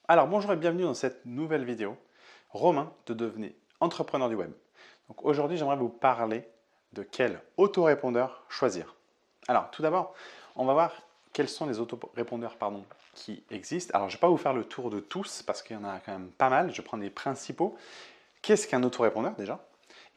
Alors bonjour et bienvenue dans cette nouvelle vidéo. Romain de devenir entrepreneur du web. Donc aujourd'hui j'aimerais vous parler de quel autorépondeur choisir. Alors tout d'abord on va voir quels sont les autorépondeurs qui existent. Alors je ne vais pas vous faire le tour de tous parce qu'il y en a quand même pas mal. Je prends les principaux. Qu'est-ce qu'un autorépondeur déjà?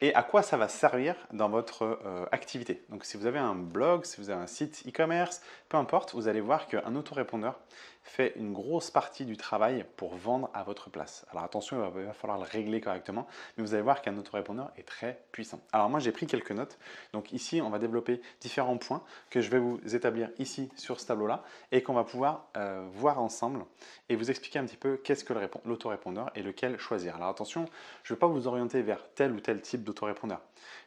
Et à quoi ça va servir dans votre activité. Donc si vous avez un blog, si vous avez un site e-commerce, peu importe, vous allez voir qu'un autorépondeur fait une grosse partie du travail pour vendre à votre place. Alors attention, il va falloir le régler correctement, mais vous allez voir qu'un autorépondeur est très puissant. Alors moi j'ai pris quelques notes, donc ici on va développer différents points que je vais vous établir ici sur ce tableau-là et qu'on va pouvoir voir ensemble et vous expliquer un petit peu qu'est-ce que l'autorépondeur et lequel choisir. Alors attention, je ne vais pas vous orienter vers tel ou tel type d'autorépondeur.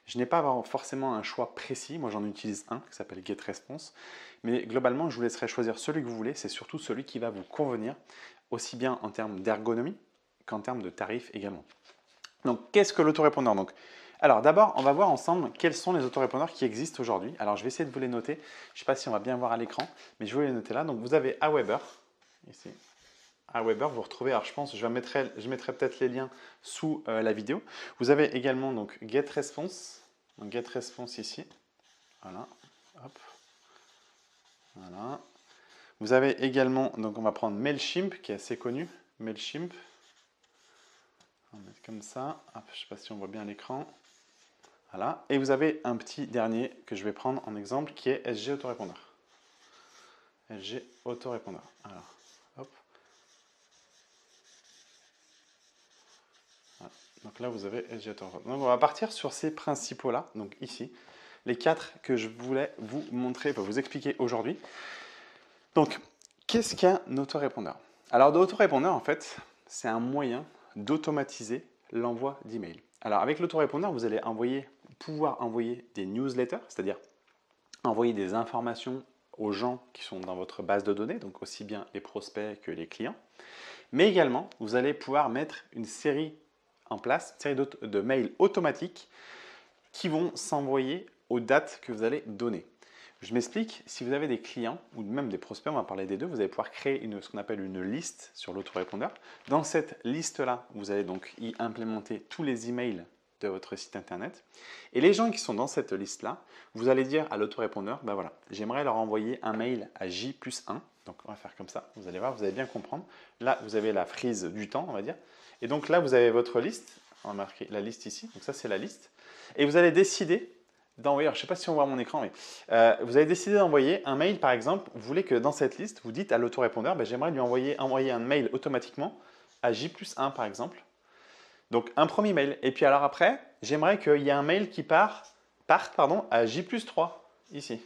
Je n'ai pas forcément un choix précis, moi j'en utilise un qui s'appelle GetResponse, mais globalement je vous laisserai choisir celui que vous voulez, c'est surtout celui qui va vous convenir, aussi bien en termes d'ergonomie qu'en termes de tarifs également. Donc qu'est-ce que l'autorépondeur? Alors d'abord, on va voir ensemble quels sont les autorépondeurs qui existent aujourd'hui. Alors je vais essayer de vous les noter, je ne sais pas si on va bien voir à l'écran, mais je vais les noter là. Donc vous avez Aweber, ici. Aweber, vous retrouvez, alors je mettrai peut-être les liens sous la vidéo. Vous avez également donc GetResponse, donc GetResponse ici, voilà, hop, voilà. Vous avez également, donc on va prendre Mailchimp qui est assez connu, Mailchimp, on va mettre comme ça, hop, je ne sais pas si on voit bien l'écran, voilà. Et vous avez un petit dernier que je vais prendre en exemple qui est SG Autorépondeur. SG Autorépondeur, alors, hop. Voilà. Donc là, vous avez SG Autorépondeur. Donc on va partir sur ces principaux-là, donc ici, les 4 que je voulais vous montrer, vous expliquer aujourd'hui. Donc, qu'est-ce qu'un autorépondeur? Alors, l'autorépondeur, en fait, c'est un moyen d'automatiser l'envoi d'emails. Alors, avec l'autorépondeur, vous allez pouvoir envoyer des newsletters, c'est-à-dire envoyer des informations aux gens qui sont dans votre base de données, donc aussi bien les prospects que les clients. Mais également, vous allez pouvoir mettre une série en place, une série de mails automatiques qui vont s'envoyer aux dates que vous allez donner. Je m'explique, si vous avez des clients ou même des prospects, on va parler des deux, vous allez pouvoir créer ce qu'on appelle une liste sur l'autorépondeur. Dans cette liste-là, vous allez donc y implémenter tous les emails de votre site internet. Et les gens qui sont dans cette liste-là, vous allez dire à l'autorépondeur, ben voilà, j'aimerais leur envoyer un mail à J+1. Donc on va faire comme ça, vous allez voir, vous allez bien comprendre. Là, vous avez la frise du temps, on va dire. Et donc là, vous avez votre liste, on va marquer la liste ici, donc ça c'est la liste. Et vous allez décider d'envoyer, je ne sais pas si on voit mon écran, mais vous avez décidé d'envoyer un mail par exemple, vous voulez que dans cette liste, vous dites à l'autorépondeur, ben, j'aimerais lui envoyer un mail automatiquement à J+1 par exemple. Donc un premier mail. Et puis alors après, j'aimerais qu'il y ait un mail qui parte à J+3 ici.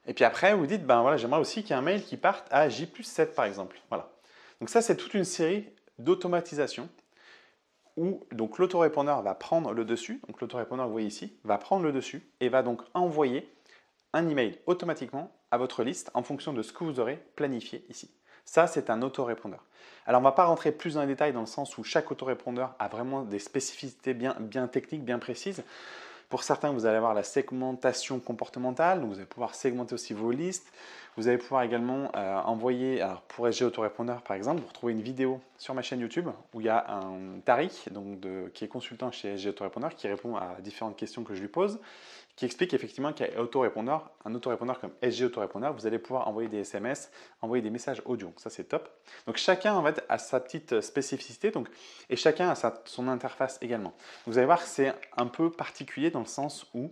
Et puis après, vous dites, ben voilà, j'aimerais aussi qu'il y ait un mail qui parte à J+7 par exemple. Voilà. Donc ça, c'est toute une série d'automatisation où donc l'autorépondeur va prendre le dessus, donc l'autorépondeur que vous voyez ici, va prendre le dessus et va donc envoyer un email automatiquement à votre liste en fonction de ce que vous aurez planifié ici. Ça, c'est un autorépondeur. Alors, on ne va pas rentrer plus dans les détails dans le sens où chaque autorépondeur a vraiment des spécificités bien techniques, bien précises. Pour certains, vous allez avoir la segmentation comportementale, donc vous allez pouvoir segmenter aussi vos listes. Vous allez pouvoir également envoyer, alors pour SG Autorépondeur par exemple, vous retrouvez une vidéo sur ma chaîne YouTube où il y a un Tariq, qui est consultant chez SG Autorépondeur, qui répond à différentes questions que je lui pose, qui explique effectivement qu'un autorépondeur comme SG Autorépondeur, vous allez pouvoir envoyer des SMS, envoyer des messages audio. Ça, c'est top. Donc, chacun en fait, a sa petite spécificité et chacun a son interface également. Vous allez voir que c'est un peu particulier dans le sens où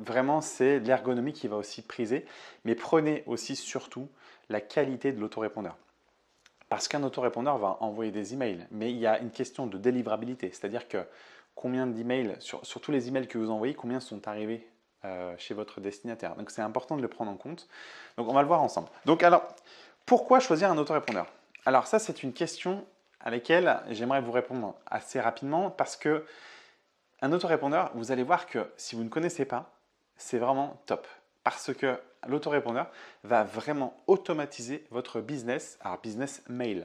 vraiment, c'est l'ergonomie qui va aussi priser, mais prenez aussi surtout la qualité de l'autorépondeur. Parce qu'un autorépondeur va envoyer des emails, mais il y a une question de délivrabilité, c'est-à-dire que combien d'emails, sur tous les emails que vous envoyez, combien sont arrivés chez votre destinataire. Donc c'est important de le prendre en compte. Donc on va le voir ensemble. Donc alors, pourquoi choisir un autorépondeur? Alors ça, c'est une question à laquelle j'aimerais vous répondre assez rapidement parce que un autorépondeur, vous allez voir que si vous ne connaissez pas, c'est vraiment top. Parce que l'autorépondeur va vraiment automatiser votre business, alors business mail.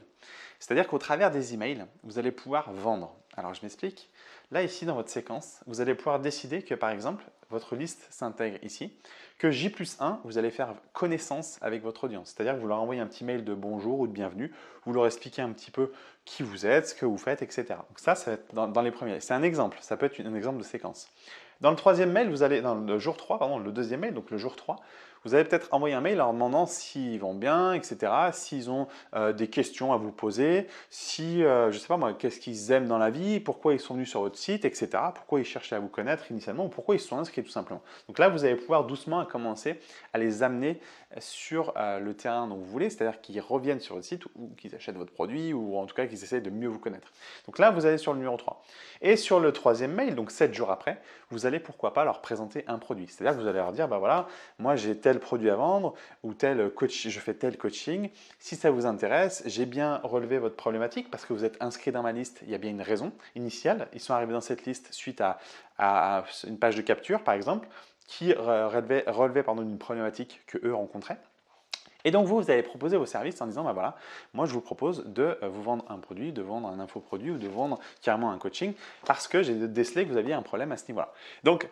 C'est-à-dire qu'au travers des emails, vous allez pouvoir vendre. Alors je m'explique. Là, ici, dans votre séquence, vous allez pouvoir décider que, par exemple, votre liste s'intègre ici, que J+1, vous allez faire connaissance avec votre audience. C'est-à-dire que vous leur envoyez un petit mail de bonjour ou de bienvenue, vous leur expliquez un petit peu qui vous êtes, ce que vous faites, etc. Donc ça va être dans les premiers. C'est un exemple, ça peut être un exemple de séquence. Dans le troisième mail, vous allez, dans le jour 3, pardon, le deuxième mail, donc le jour 3, vous allez peut-être envoyer un mail leur demandant s'ils vont bien, etc., s'ils ont des questions à vous poser, si, je ne sais pas moi, qu'est-ce qu'ils aiment dans la vie, pourquoi ils sont venus sur votre site, etc., pourquoi ils cherchaient à vous connaître initialement, ou pourquoi ils se sont inscrits tout simplement. Donc là, vous allez pouvoir doucement commencer à les amener sur le terrain dont vous voulez, c'est-à-dire qu'ils reviennent sur votre site ou qu'ils achètent votre produit, ou en tout cas qu'ils essayent de mieux vous connaître. Donc là, vous allez sur le numéro 3. Et sur le troisième mail, donc 7 jours après, vous allez pourquoi pas leur présenter un produit. C'est-à-dire que vous allez leur dire, bah voilà, moi j'ai tel produit à vendre ou tel coach, je fais tel coaching. Si ça vous intéresse, j'ai bien relevé votre problématique parce que vous êtes inscrit dans ma liste. Il y a bien une raison initiale. Ils sont arrivés dans cette liste suite à une page de capture, par exemple, qui relevait une problématique que eux rencontraient. Et donc vous allez proposer vos services en disant, bah voilà, moi je vous propose de vous vendre un produit, de vendre un infoproduit ou de vendre carrément un coaching parce que j'ai décelé que vous aviez un problème à ce niveau-là. Donc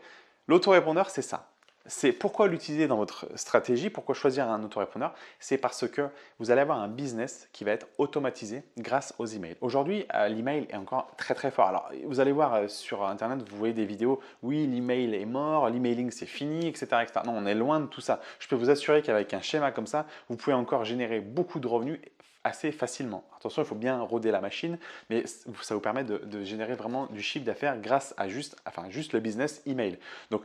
l'autorépondeur, c'est ça. C'est pourquoi l'utiliser dans votre stratégie, pourquoi choisir un autorépondeur. C'est parce que vous allez avoir un business qui va être automatisé grâce aux emails. Aujourd'hui, l'email est encore très très fort. Alors, vous allez voir sur Internet, vous voyez des vidéos, oui, l'email est mort, l'emailing c'est fini, etc., etc. Non, on est loin de tout ça. Je peux vous assurer qu'avec un schéma comme ça, vous pouvez encore générer beaucoup de revenus assez facilement. Attention, il faut bien roder la machine, mais ça vous permet de générer vraiment du chiffre d'affaires grâce à juste le business email. Donc,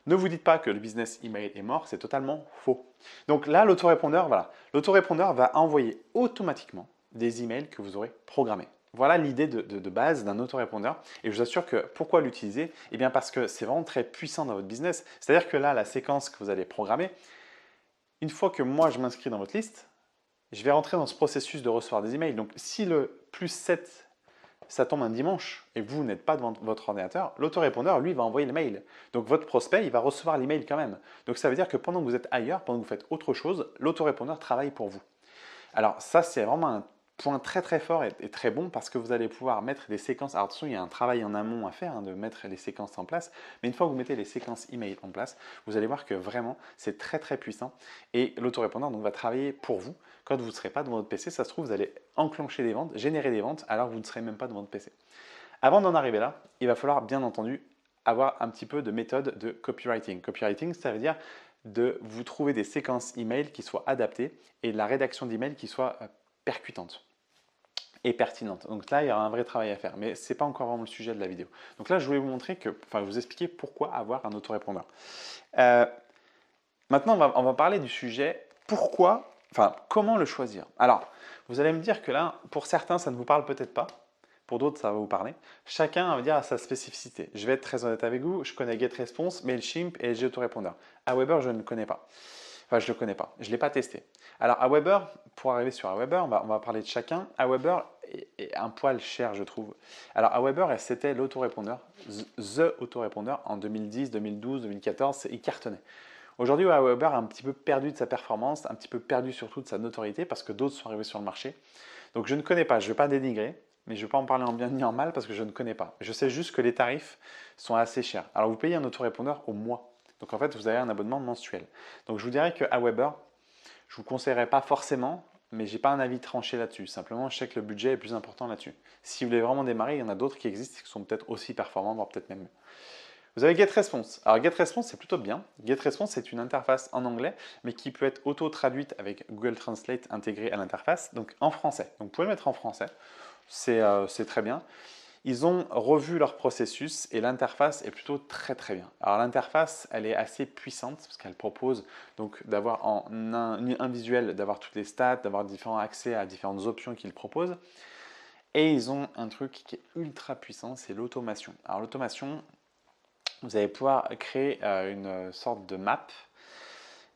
ne vous dites pas que le business email est mort, c'est totalement faux. Donc là, l'autorépondeur, voilà. L'autorépondeur va envoyer automatiquement des emails que vous aurez programmés. Voilà l'idée de base d'un autorépondeur. Et je vous assure que pourquoi l'utiliser? Eh bien parce que c'est vraiment très puissant dans votre business. C'est-à-dire que là, la séquence que vous allez programmer, une fois que moi je m'inscris dans votre liste, je vais rentrer dans ce processus de recevoir des emails. Donc si le +7 ça tombe un dimanche et vous n'êtes pas devant votre ordinateur, l'autorépondeur, lui, va envoyer le mail. Donc votre prospect, il va recevoir l'email quand même. Donc ça veut dire que pendant que vous êtes ailleurs, pendant que vous faites autre chose, l'autorépondeur travaille pour vous. Alors ça, c'est vraiment un point très très fort et très bon parce que vous allez pouvoir mettre des séquences. Alors attention, il y a un travail en amont à faire, de mettre les séquences en place. Mais une fois que vous mettez les séquences email en place, vous allez voir que vraiment, c'est très très puissant. Et l'autorépondeur va travailler pour vous. Quand vous ne serez pas devant votre PC, ça se trouve, vous allez enclencher des ventes, générer des ventes, alors que vous ne serez même pas devant votre PC. Avant d'en arriver là, il va falloir bien entendu avoir un petit peu de méthode de copywriting. Copywriting, ça veut dire de vous trouver des séquences email qui soient adaptées et de la rédaction d'email qui soit percutante et pertinente. Donc là, il y aura un vrai travail à faire, mais ce n'est pas encore vraiment le sujet de la vidéo. Donc là, je voulais vous montrer vous expliquer pourquoi avoir un autorépondeur. Maintenant, on va parler du sujet comment le choisir. Alors, vous allez me dire que là, pour certains, ça ne vous parle peut-être pas. Pour d'autres, ça va vous parler. Chacun va dire à sa spécificité. Je vais être très honnête avec vous. Je connais GetResponse, Mailchimp et LG Autorépondeur. Aweber, je ne connais pas. Enfin, je ne le connais pas. Je ne l'ai pas testé. Alors, Aweber, pour arriver sur Aweber, on va parler de chacun. Aweber est un poil cher, je trouve. Alors, Aweber, c'était l'autorépondeur, The autorépondeur en 2010, 2012, 2014. Il cartonnait. Aujourd'hui, Aweber a un petit peu perdu de sa performance, un petit peu perdu surtout de sa notoriété parce que d'autres sont arrivés sur le marché. Donc, je ne connais pas. Je ne vais pas dénigrer. Mais je ne vais pas en parler en bien ni en mal parce que je ne connais pas. Je sais juste que les tarifs sont assez chers. Alors, vous payez un autorépondeur au mois. Donc, en fait, vous avez un abonnement mensuel. Donc, je vous dirais que Aweber, je ne vous conseillerais pas forcément, mais je n'ai pas un avis tranché là-dessus. Simplement, je sais que le budget est plus important là-dessus. Si vous voulez vraiment démarrer, il y en a d'autres qui existent qui sont peut-être aussi performants, voire peut-être même mieux. Vous avez GetResponse. Alors GetResponse, c'est plutôt bien. GetResponse, c'est une interface en anglais, mais qui peut être auto-traduite avec Google Translate intégré à l'interface, donc en français. Donc vous pouvez le mettre en français, c'est très bien. Ils ont revu leur processus et l'interface est plutôt très très bien. Alors l'interface, elle est assez puissante parce qu'elle propose donc d'avoir en un visuel, d'avoir toutes les stats, d'avoir différents accès à différentes options qu'ils proposent. Et ils ont un truc qui est ultra puissant, c'est l'automation. Alors l'automation, vous allez pouvoir créer une sorte de map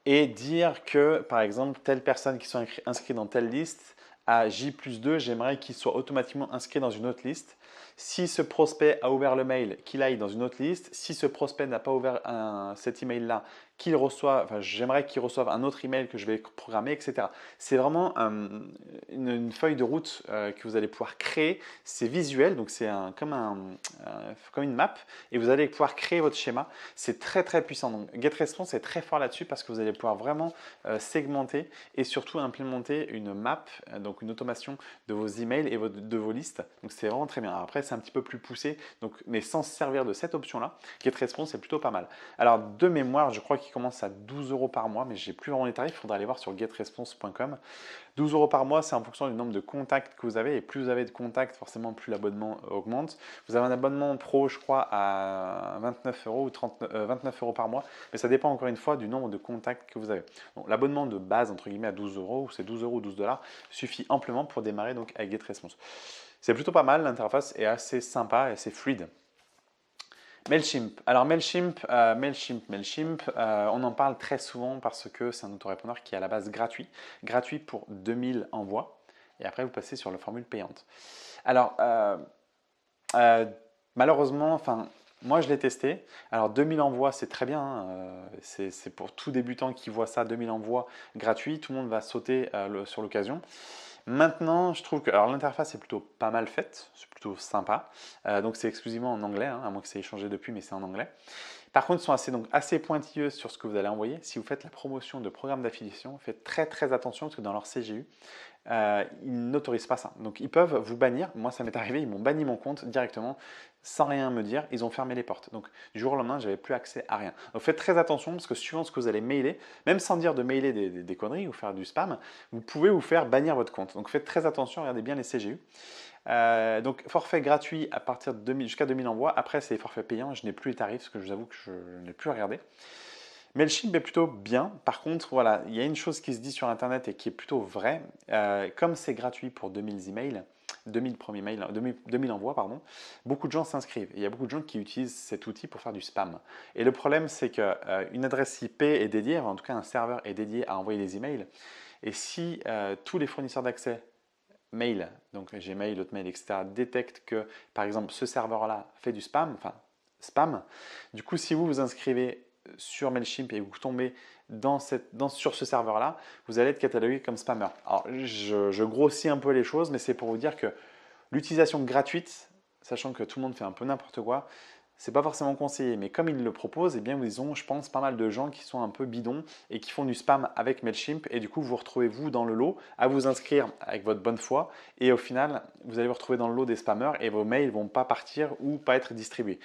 et dire que, par exemple, telle personne qui sont inscrites dans telle liste, à J+2, j'aimerais qu'il soit automatiquement inscrit dans une autre liste. Si ce prospect a ouvert le mail, qu'il aille dans une autre liste. Si ce prospect n'a pas ouvert cet email-là, qu'il reçoit, enfin, j'aimerais qu'il reçoive un autre email que je vais programmer, etc. C'est vraiment une feuille de route que vous allez pouvoir créer. C'est visuel, donc c'est comme une map et vous allez pouvoir créer votre schéma. C'est très très puissant. Donc GetResponse est très fort là-dessus parce que vous allez pouvoir vraiment segmenter et surtout implémenter une map, donc une automation de vos emails et de vos listes. Donc c'est vraiment très bien. Alors après, c'est un petit peu plus poussé, donc, mais sans se servir de cette option-là, GetResponse est plutôt pas mal. Alors de mémoire, je crois qu'il commence à 12 € par mois, mais j'ai plus vraiment les tarifs. Il faudra aller voir sur getresponse.com. 12 € par mois, c'est en fonction du nombre de contacts que vous avez. Et plus vous avez de contacts, forcément, plus l'abonnement augmente. Vous avez un abonnement pro, je crois, à 29 € ou 29 € par mois. Mais ça dépend encore une fois du nombre de contacts que vous avez. L'abonnement de base, entre guillemets, à 12 €, ou c'est 12 € ou 12 $, suffit amplement pour démarrer donc, avec GetResponse. C'est plutôt pas mal. L'interface est assez sympa et assez fluide. Mailchimp. Alors Mailchimp, on en parle très souvent parce que c'est un autorépondeur qui est à la base gratuit. Gratuit pour 2000 envois. Et après, vous passez sur la formule payante. Alors, malheureusement, enfin, moi je l'ai testé. Alors 2000 envois, c'est très bien. C'est pour tout débutant qui voit ça, 2000 envois gratuits. Tout le monde va sauter sur l'occasion. Maintenant, je trouve que l'interface est plutôt pas mal faite, c'est plutôt sympa. Donc c'est exclusivement en anglais, hein, à moins que ça ait changé depuis, mais c'est en anglais. Par contre, ils sont assez pointilleux sur ce que vous allez envoyer. Si vous faites la promotion de programmes d'affiliation, faites très très attention parce que dans leur CGU, ils n'autorisent pas ça. Donc ils peuvent vous bannir. Moi, ça m'est arrivé, ils m'ont banni mon compte directement sans rien me dire. Ils ont fermé les portes. Donc du jour au lendemain, j'avais plus accès à rien. Donc faites très attention parce que suivant ce que vous allez mailer, même sans dire de mailer des conneries ou faire du spam, vous pouvez vous faire bannir votre compte. Donc faites très attention, regardez bien les CGU. Donc forfait gratuit à partir de jusqu'à 2000 envois. Après, c'est forfait payant. Je n'ai plus les tarifs parce que je vous avoue que je n'ai plus regardé. Mailchimp est plutôt bien. Par contre, voilà, il y a une chose qui se dit sur Internet et qui est plutôt vraie. Comme c'est gratuit pour 2000 emails, 2000 premiers mails, 2000 envois, pardon, beaucoup de gens s'inscrivent. Il y a beaucoup de gens qui utilisent cet outil pour faire du spam. Et le problème, c'est qu'une adresse IP est dédiée, en tout cas un serveur est dédié à envoyer des emails. Et si tous les fournisseurs d'accès mail, donc Gmail, Hotmail, etc., détectent que, par exemple, ce serveur-là fait du spam, enfin, spam, du coup, si vous vous inscrivez sur Mailchimp et vous tombez sur ce serveur-là, vous allez être catalogué comme spammer. Alors, je grossis un peu les choses, mais c'est pour vous dire que l'utilisation gratuite, sachant que tout le monde fait un peu n'importe quoi, c'est pas forcément conseillé, mais comme ils le proposent, eh bien, ils ont, je pense, pas mal de gens qui sont un peu bidons et qui font du spam avec Mailchimp. Et du coup, vous vous retrouvez, vous, dans le lot, à vous inscrire avec votre bonne foi. Et au final, vous allez vous retrouver dans le lot des spammers et vos mails ne vont pas partir ou pas être distribués.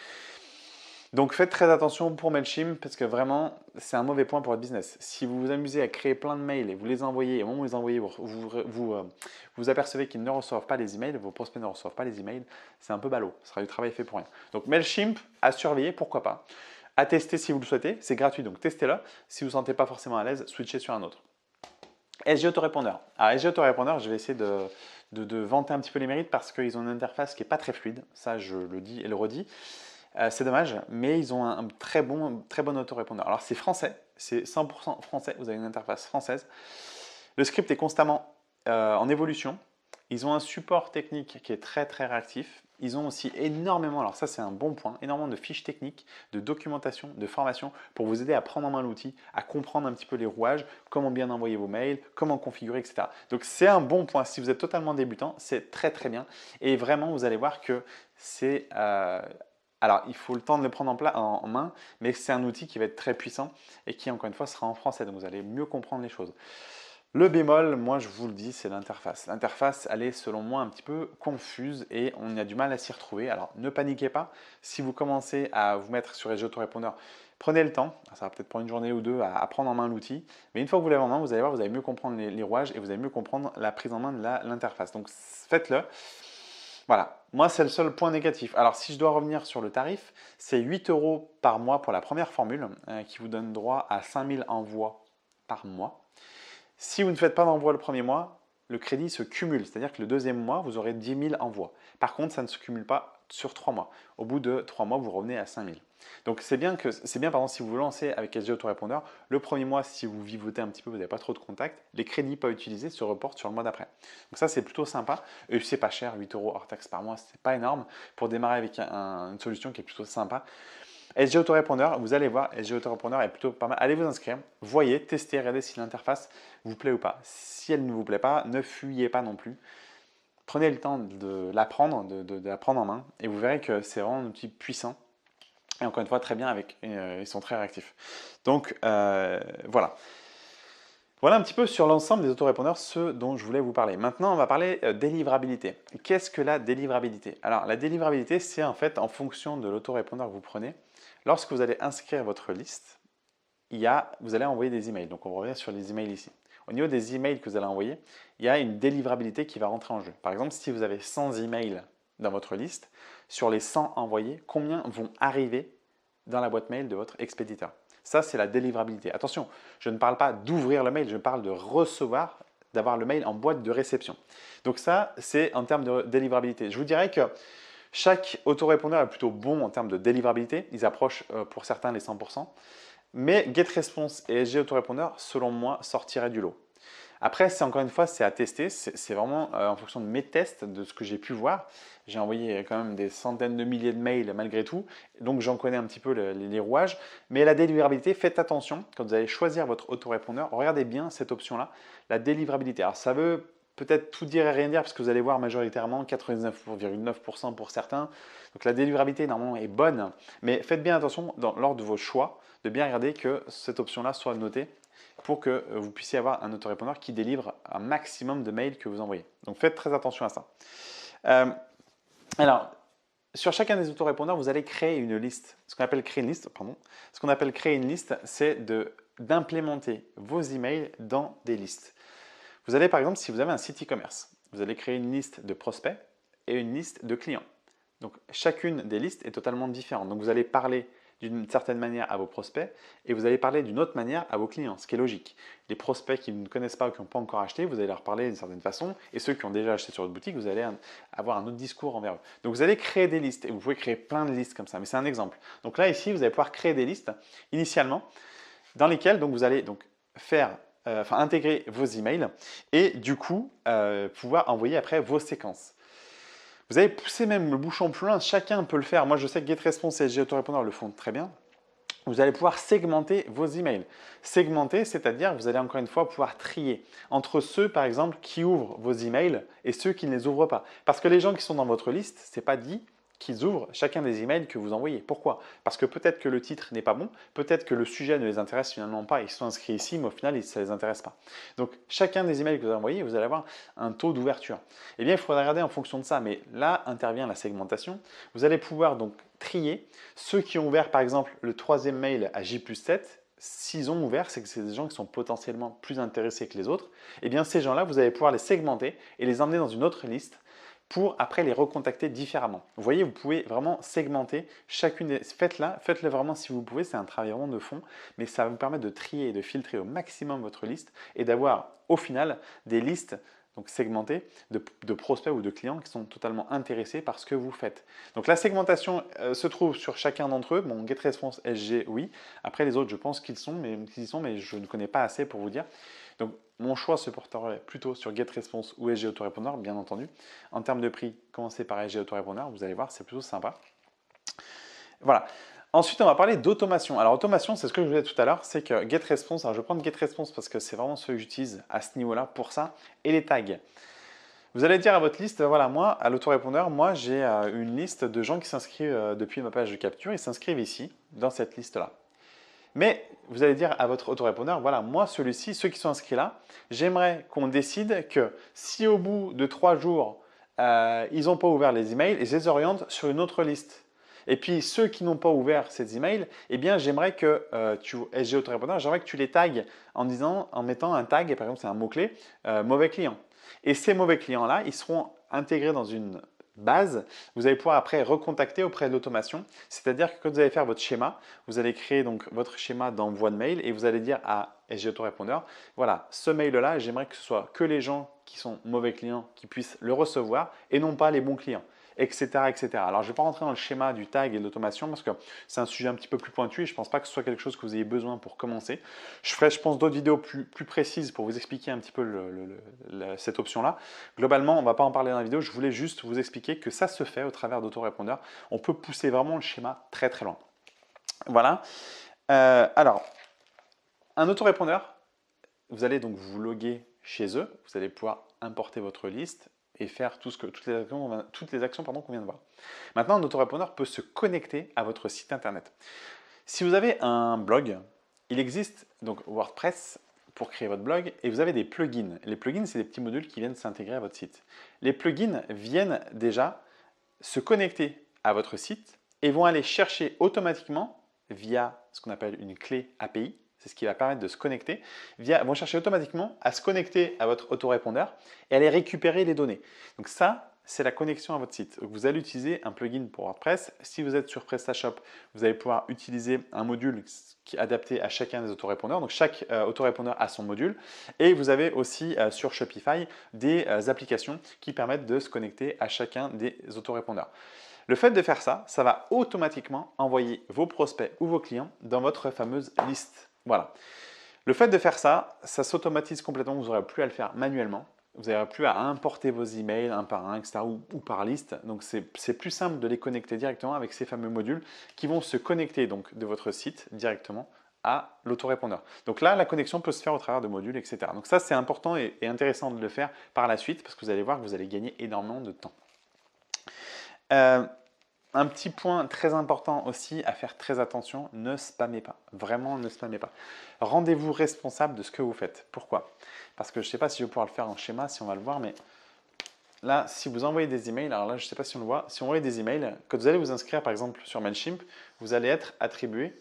Donc faites très attention pour Mailchimp parce que vraiment, c'est un mauvais point pour votre business. Si vous vous amusez à créer plein de mails et vous les envoyez, et au moment où vous les envoyez, vous apercevez qu'ils ne reçoivent pas les emails, vos prospects ne reçoivent pas les emails, c'est un peu ballot. Ce sera du travail fait pour rien. Donc Mailchimp, à surveiller, pourquoi pas. À tester si vous le souhaitez, c'est gratuit, donc testez-le. Si vous ne vous sentez pas forcément à l'aise, switchez sur un autre. SG Autorépondeur. Alors SG Autorépondeur, je vais essayer de vanter un petit peu les mérites parce qu'ils ont une interface qui n'est pas très fluide. Ça, je le dis et le redis. C'est dommage, mais ils ont un très bon autorépondeur. Alors c'est français, c'est 100% français, vous avez une interface française. Le script est constamment en évolution. Ils ont un support technique qui est très très réactif. Ils ont aussi énormément, alors ça c'est un bon point, énormément de fiches techniques, de documentation, de formation pour vous aider à prendre en main l'outil, à comprendre un petit peu les rouages, comment bien envoyer vos mails, comment configurer, etc. Donc c'est un bon point. Si vous êtes totalement débutant, c'est très très bien. Et vraiment, vous allez voir que c'est... alors, il faut le temps de le prendre en main, mais c'est un outil qui va être très puissant et qui, encore une fois, sera en français. Donc, vous allez mieux comprendre les choses. Le bémol, moi, je vous le dis, c'est l'interface. L'interface, elle est, selon moi, un petit peu confuse et on a du mal à s'y retrouver. Alors, ne paniquez pas. Si vous commencez à vous mettre sur les autorépondeurs, prenez le temps. Ça va peut-être prendre une journée ou deux à prendre en main l'outil. Mais une fois que vous l'avez en main, vous allez voir, vous allez mieux comprendre les rouages et vous allez mieux comprendre la prise en main de l'interface. Donc, faites-le. Voilà, moi c'est le seul point négatif. Alors si je dois revenir sur le tarif, c'est 8 € par mois pour la première formule qui vous donne droit à 5000 envois par mois. Si vous ne faites pas d'envoi le premier mois, le crédit se cumule, c'est-à-dire que le deuxième mois, vous aurez 10 000 envois. Par contre, ça ne se cumule pas sur 3 mois. Au bout de 3 mois, vous revenez à 5000. Donc c'est bien, pardon, si vous vous lancez avec SG Autorépondeur, le premier mois, si vous vivotez un petit peu, vous n'avez pas trop de contacts, les crédits pas utilisés se reportent sur le mois d'après. Donc ça, c'est plutôt sympa. Et c'est pas cher, 8 € hors taxe par mois, c'est pas énorme pour démarrer avec une solution qui est plutôt sympa. SG Autorépondeur, vous allez voir, SG Autorépondeur est plutôt pas mal. Allez vous inscrire, voyez, testez, regardez si l'interface vous plaît ou pas. Si elle ne vous plaît pas, ne fuyez pas non plus. Prenez le temps de l'apprendre, de la prendre en main et vous verrez que c'est vraiment un outil puissant. Et encore une fois, très bien avec, ils sont très réactifs. Donc voilà. Voilà un petit peu sur l'ensemble des autorépondeurs, ce dont je voulais vous parler. Maintenant, on va parler délivrabilité. Qu'est-ce que la délivrabilité? Alors, la délivrabilité, c'est en fait en fonction de l'autorépondeur que vous prenez. Lorsque vous allez inscrire votre liste, vous allez envoyer des emails. Donc, on revient sur les emails ici. Au niveau des emails que vous allez envoyer, il y a une délivrabilité qui va rentrer en jeu. Par exemple, si vous avez 100 emails dans votre liste, sur les 100 envoyés, combien vont arriver dans la boîte mail de votre expéditeur? Ça, c'est la délivrabilité. Attention, je ne parle pas d'ouvrir le mail, je parle de recevoir, d'avoir le mail en boîte de réception. Donc ça, c'est en termes de délivrabilité. Je vous dirais que chaque autorépondeur est plutôt bon en termes de délivrabilité. Ils approchent pour certains les 100%. Mais GetResponse et SG Autorépondeur, selon moi, sortiraient du lot. Après, c'est encore une fois, c'est à tester. C'est vraiment en fonction de mes tests, de ce que j'ai pu voir. J'ai envoyé quand même des centaines de milliers de mails malgré tout. Donc, j'en connais un petit peu les rouages. Mais la délivrabilité, faites attention. Quand vous allez choisir votre autorépondeur, regardez bien cette option-là, la délivrabilité. Alors, ça veut peut-être tout dire et rien dire parce que vous allez voir majoritairement 99,9% pour certains. Donc, la délivrabilité, normalement, est bonne. Mais faites bien attention lors de vos choix de bien regarder que cette option-là soit notée pour que vous puissiez avoir un autorépondeur qui délivre un maximum de mails que vous envoyez. Donc faites très attention à ça. Alors, sur chacun des autorépondeurs, vous allez créer une liste. Ce qu'on appelle créer une liste, Ce qu'on appelle créer une liste, c'est d'implémenter vos emails dans des listes. Vous allez par exemple, si vous avez un site e-commerce, vous allez créer une liste de prospects et une liste de clients. Donc chacune des listes est totalement différente. Donc vous allez parler d'une certaine manière à vos prospects et vous allez parler d'une autre manière à vos clients, ce qui est logique. Les prospects qui ne connaissent pas ou qui n'ont pas encore acheté, vous allez leur parler d'une certaine façon et ceux qui ont déjà acheté sur votre boutique, vous allez avoir un autre discours envers eux. Donc vous allez créer des listes et vous pouvez créer plein de listes comme ça, mais c'est un exemple. Donc là ici, vous allez pouvoir créer des listes initialement dans lesquelles donc, vous allez donc intégrer vos emails et du coup pouvoir envoyer après vos séquences. Vous avez poussé même le bouchon plus loin, chacun peut le faire. Moi, je sais que GetResponse et SG Autorépondeur le font très bien. Vous allez pouvoir segmenter vos emails. Segmenter, c'est-à-dire vous allez encore une fois pouvoir trier entre ceux, par exemple, qui ouvrent vos emails et ceux qui ne les ouvrent pas. Parce que les gens qui sont dans votre liste, ce n'est pas dit qu'ils ouvrent chacun des emails que vous envoyez. Pourquoi? Parce que peut-être que le titre n'est pas bon, peut-être que le sujet ne les intéresse finalement pas, ils sont inscrits ici, mais au final, ça ne les intéresse pas. Donc, chacun des emails que vous envoyez, vous allez avoir un taux d'ouverture. Eh bien, il faudra regarder en fonction de ça, mais là intervient la segmentation. Vous allez pouvoir donc trier ceux qui ont ouvert, par exemple, le troisième mail à J+7, s'ils ont ouvert, c'est que c'est des gens qui sont potentiellement plus intéressés que les autres. Eh bien, ces gens-là, vous allez pouvoir les segmenter et les emmener dans une autre liste pour après les recontacter différemment. Vous voyez, vous pouvez vraiment segmenter chacune des... Faites-le vraiment si vous pouvez, c'est un travail vraiment de fond, mais ça va vous permettre de trier et de filtrer au maximum votre liste et d'avoir au final des listes donc segmentées de prospects ou de clients qui sont totalement intéressés par ce que vous faites. Donc la segmentation se trouve sur chacun d'entre eux. Bon, GetResponse, SG, oui. Après les autres, je pense qu'ils y sont, mais je ne connais pas assez pour vous dire. Donc mon choix se porterait plutôt sur GetResponse ou SG Autorépondeur, bien entendu. En termes de prix, commencez par SG Autorépondeur, vous allez voir, c'est plutôt sympa. Voilà. Ensuite, on va parler d'automation. Alors, automation, c'est ce que je vous disais tout à l'heure, c'est que GetResponse, alors je vais prendre GetResponse parce que c'est vraiment ce que j'utilise à ce niveau-là pour ça, et les tags. Vous allez dire à votre liste, voilà, moi, à l'autorépondeur, moi, j'ai une liste de gens qui s'inscrivent depuis ma page de capture, ils s'inscrivent ici, dans cette liste-là. Mais vous allez dire à votre autorépondeur, voilà, moi, celui-ci, ceux qui sont inscrits là, j'aimerais qu'on décide que si au bout de 3 jours, ils n'ont pas ouvert les emails, ils les orientent sur une autre liste. Et puis ceux qui n'ont pas ouvert ces emails, eh bien j'aimerais que SG Autorépondeur, j'aimerais que tu les tagues en mettant un tag, par exemple c'est un mot-clé, mauvais client. Et ces mauvais clients-là, ils seront intégrés dans une base. Vous allez pouvoir après recontacter auprès de l'automation. C'est-à-dire que quand vous allez faire votre schéma, vous allez créer donc votre schéma d'envoi de mail et vous allez dire à SG Autorépondeur, voilà, ce mail-là, j'aimerais que ce soit que les gens qui sont mauvais clients qui puissent le recevoir et non pas les bons clients. Etc., etc. Alors, je ne vais pas rentrer dans le schéma du tag et de l'automation parce que c'est un sujet un petit peu plus pointu et je ne pense pas que ce soit quelque chose que vous ayez besoin pour commencer. Je ferai, je pense, d'autres vidéos plus précises pour vous expliquer un petit peu cette option-là. Globalement, on ne va pas en parler dans la vidéo. Je voulais juste vous expliquer que ça se fait au travers d'autorépondeurs. On peut pousser vraiment le schéma très, très loin. Voilà. Alors, un autorépondeur, vous allez donc vous loguer chez eux. Vous allez pouvoir importer votre liste et faire toutes les actions qu'on vient de voir. Maintenant, un autorépondeur peut se connecter à votre site internet. Si vous avez un blog, il existe donc WordPress pour créer votre blog et vous avez des plugins. Les plugins, c'est des petits modules qui viennent s'intégrer à votre site. Les plugins viennent déjà se connecter à votre site et vont aller chercher automatiquement via ce qu'on appelle une clé API. C'est ce qui va permettre de se connecter. Vont chercher automatiquement à se connecter à votre autorépondeur et aller récupérer les données. Donc ça, c'est la connexion à votre site. Donc vous allez utiliser un plugin pour WordPress. Si vous êtes sur PrestaShop, vous allez pouvoir utiliser un module qui est adapté à chacun des autorépondeurs. Donc chaque autorépondeur a son module. Et vous avez aussi sur Shopify des applications qui permettent de se connecter à chacun des autorépondeurs. Le fait de faire ça, ça va automatiquement envoyer vos prospects ou vos clients dans votre fameuse liste. Voilà. Le fait de faire ça, ça s'automatise complètement. Vous n'aurez plus à le faire manuellement. Vous n'aurez plus à importer vos emails un par un, etc. ou par liste. Donc, c'est plus simple de les connecter directement avec ces fameux modules qui vont se connecter donc, de votre site directement à l'autorépondeur. Donc là, la connexion peut se faire au travers de modules, etc. Donc ça, c'est important et intéressant de le faire par la suite parce que vous allez voir que vous allez gagner énormément de temps. Un petit point très important aussi à faire très attention, ne spammez pas. Vraiment, ne spammez pas. Rendez-vous responsable de ce que vous faites. Pourquoi? Parce que je ne sais pas si je vais pouvoir le faire en schéma, si on va le voir, mais là, si vous envoyez des emails, alors là, je ne sais pas si on le voit, si on envoie des emails, quand vous allez vous inscrire par exemple sur Mailchimp, vous allez être attribué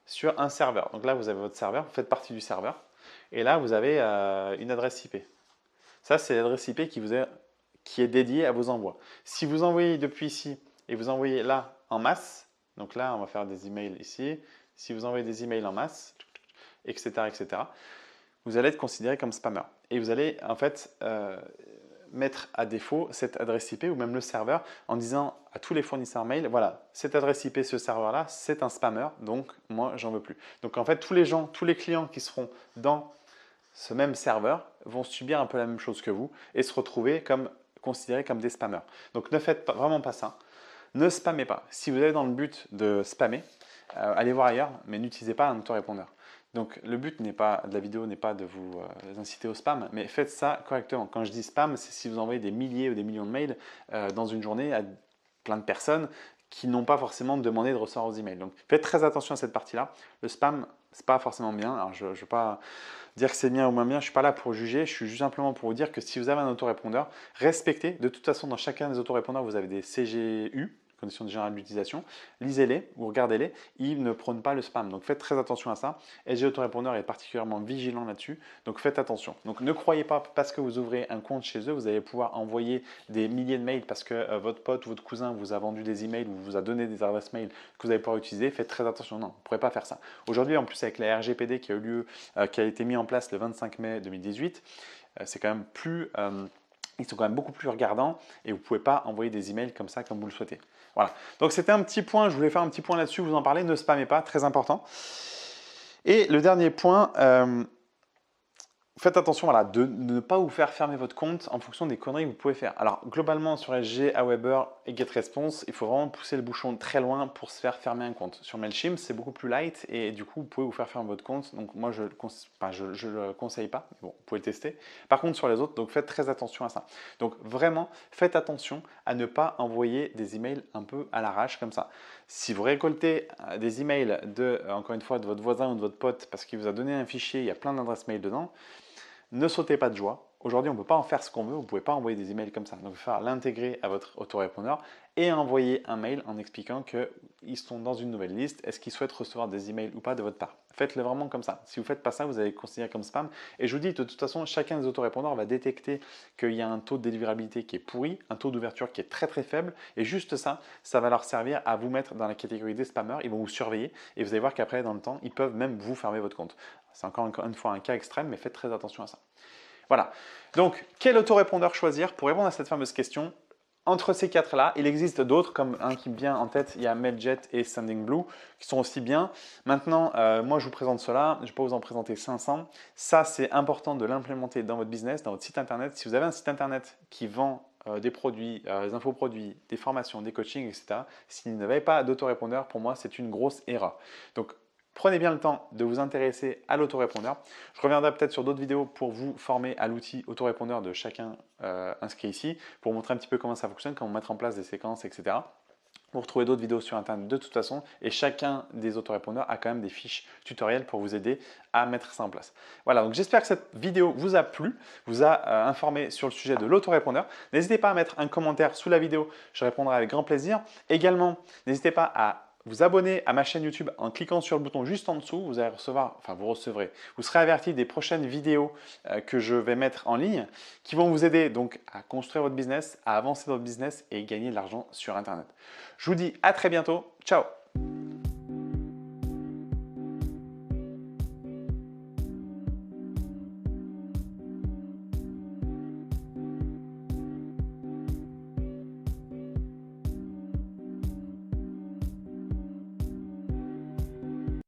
sur un serveur. Donc là, vous avez votre serveur, vous faites partie du serveur, et là, vous avez une adresse IP. Ça, c'est l'adresse IP qui est dédiée à vos envois. Si vous envoyez depuis ici, et vous envoyez là en masse, donc là on va faire des emails ici, si vous envoyez des emails en masse, etc., etc., vous allez être considéré comme spammer. Et vous allez en fait mettre à défaut cette adresse IP ou même le serveur en disant à tous les fournisseurs mail, voilà, cette adresse IP, ce serveur-là, c'est un spammer, donc moi j'en veux plus. Donc en fait tous les clients qui seront dans ce même serveur vont subir un peu la même chose que vous et se retrouver considérés comme des spammers. Donc ne faites vraiment pas ça. Ne spammez pas. Si vous êtes dans le but de spammer, allez voir ailleurs, mais n'utilisez pas un autorépondeur. Donc le but de la vidéo n'est pas de vous inciter au spam, mais faites ça correctement. Quand je dis spam, c'est si vous envoyez des milliers ou des millions de mails dans une journée à plein de personnes qui n'ont pas forcément demandé de recevoir vos emails. Donc faites très attention à cette partie-là. Le spam, c'est pas forcément bien. Alors je ne vais pas dire que c'est bien ou moins bien, je ne suis pas là pour juger, je suis juste simplement pour vous dire que si vous avez un autorépondeur, respectez. De toute façon, dans chacun des autorépondeurs, vous avez des CGU, conditions générales d'utilisation, lisez-les ou regardez-les, ils ne prônent pas le spam. Donc faites très attention à ça. SG Autorépondeur est particulièrement vigilant là-dessus, donc faites attention. Donc ne croyez pas parce que vous ouvrez un compte chez eux, vous allez pouvoir envoyer des milliers de mails parce que votre pote ou votre cousin vous a vendu des emails ou vous a donné des adresses mail que vous allez pouvoir utiliser. Faites très attention, non, vous ne pourrez pas faire ça. Aujourd'hui, en plus avec la RGPD qui a eu lieu, qui a été mis en place le 25 mai 2018, c'est quand même plus... ils sont quand même beaucoup plus regardants et vous ne pouvez pas envoyer des emails comme ça comme vous le souhaitez. Voilà. Donc c'était un petit point, je voulais faire un petit point là-dessus, vous en parler, ne spammez pas, très important. Et le dernier point, faites attention voilà, de ne pas vous faire fermer votre compte en fonction des conneries que vous pouvez faire. Alors globalement sur SG, Aweber et GetResponse, il faut vraiment pousser le bouchon très loin pour se faire fermer un compte. Sur Mailchimp, c'est beaucoup plus light et du coup vous pouvez vous faire fermer votre compte. Donc moi je le conseille pas, mais bon, vous pouvez le tester. Par contre sur les autres, donc faites très attention à ça. Donc vraiment faites attention à ne pas envoyer des emails un peu à l'arrache comme ça. Si vous récoltez des emails encore une fois, de votre voisin ou de votre pote parce qu'il vous a donné un fichier, il y a plein d'adresses mail dedans, ne sautez pas de joie. Aujourd'hui, on ne peut pas en faire ce qu'on veut. Vous ne pouvez pas envoyer des emails comme ça. Donc, il va falloir l'intégrer à votre autorépondeur et envoyer un mail en expliquant qu'ils sont dans une nouvelle liste. Est-ce qu'ils souhaitent recevoir des emails ou pas de votre part? Faites-le vraiment comme ça. Si vous ne faites pas ça, vous allez considérer comme spam. Et je vous dis, de toute façon, chacun des autorépondeurs va détecter qu'il y a un taux de délivrabilité qui est pourri, un taux d'ouverture qui est très très faible. Et juste ça, ça va leur servir à vous mettre dans la catégorie des spammers. Ils vont vous surveiller et vous allez voir qu'après, dans le temps, ils peuvent même vous fermer votre compte. C'est encore une fois un cas extrême, mais faites très attention à ça. Voilà. Donc, quel autorépondeur choisir pour répondre à cette fameuse question? Entre ces quatre-là, il existe d'autres, comme un qui me vient en tête, il y a Mailjet et Sendingblue, qui sont aussi bien. Maintenant, moi je vous présente cela, je ne vais pas vous en présenter 500. Ça, c'est important de l'implémenter dans votre business, dans votre site internet. Si vous avez un site internet qui vend des produits, des infoproduits, des formations, des coachings, etc. S'il n'avait pas d'autorépondeur, pour moi, c'est une grosse erreur. Donc, prenez bien le temps de vous intéresser à l'autorépondeur. Je reviendrai peut-être sur d'autres vidéos pour vous former à l'outil autorépondeur de chacun inscrit ici, pour vous montrer un petit peu comment ça fonctionne, comment mettre en place des séquences, etc. Vous retrouvez d'autres vidéos sur Internet de toute façon et chacun des autorépondeurs a quand même des fiches tutoriels pour vous aider à mettre ça en place. Voilà, donc j'espère que cette vidéo vous a plu, vous a informé sur le sujet de l'autorépondeur. N'hésitez pas à mettre un commentaire sous la vidéo, je répondrai avec grand plaisir. Également, n'hésitez pas à vous abonner à ma chaîne YouTube en cliquant sur le bouton juste en dessous. Vous allez recevoir, enfin vous recevrez, vous serez averti des prochaines vidéos que je vais mettre en ligne qui vont vous aider donc à construire votre business, à avancer votre business et gagner de l'argent sur Internet. Je vous dis à très bientôt. Ciao!